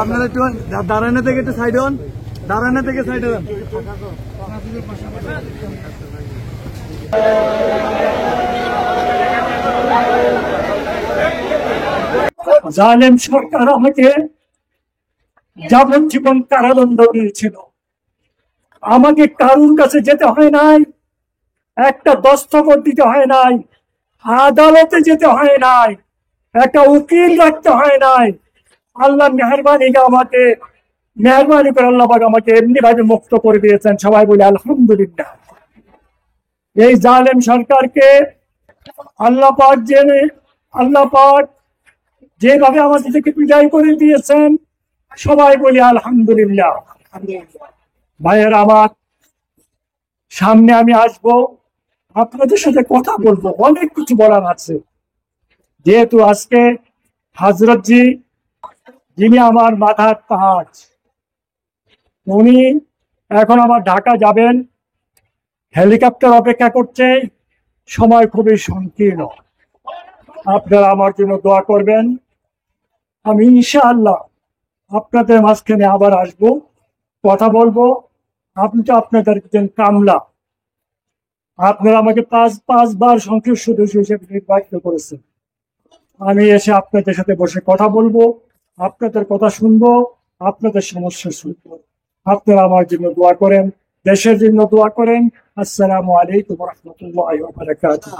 আপনারা একটু দাঁড়ানো থেকে একটু সাইড হন, দাঁড়ানো থেকে সাইড হন। জালেম সরকার আমাকে যাবজ্জীবন কারাদণ্ড দিয়েছিল। আমাকে কারুর কাছে যেতে হয় নাই, একটা দস্তখত দিতে হয় নাই, আদালতে যেতে হয় নাই, একটা উকিল রাখতে হয় নাই। আল্লাহ মেহরবানি করে আল্লাহ পাক আমাকে এমনি ভাবে মুক্ত করে দিয়েছেন। সবাই বলে আলহামদুলিল্লাহ। এই জালেম সরকারকে আল্লাহ পাক যেভাবে আমাদের থেকে বিদায় করে দিয়েছেন, সবাই বলি আলহামদুলিল্লাহ। ভাইয়ের আমার, সামনে আমি আসব, আপনাদের সাথে কথা বলবো, অনেক কিছু বলার আছে। যেহেতু আজকে হযরতজি, যিনি আমার মাথার তাজ, উনি এখন আমার ঢাকা যাবেন, হেলিকপ্টার অপেক্ষা করছে, সময় খুবই সংকীর্ণ। আপনারা আমার জন্য দোয়া করবেন। আমি ইনশাআল্লাহ আপনাদের মাঝখানে আবার আসব, কথা বলবো। আপনি তো আপনাদের একজন কামলা, আপনারা আমাকে পাঁচবার সংসদ সদস্য হিসেবে নির্বাচিত করেছেন। আমি এসে আপনাদের সাথে বসে কথা বলবো, আপনাদের কথা শুনবো, আপনাদের সমস্যা শুনবো। আপনারা আমার জন্য দোয়া করেন, দেশের জন্য দোয়া করেন। আসসালামু আলাইকুম ওয়া রাহমাতুল্লাহি ওয়া বারাকাতুহু।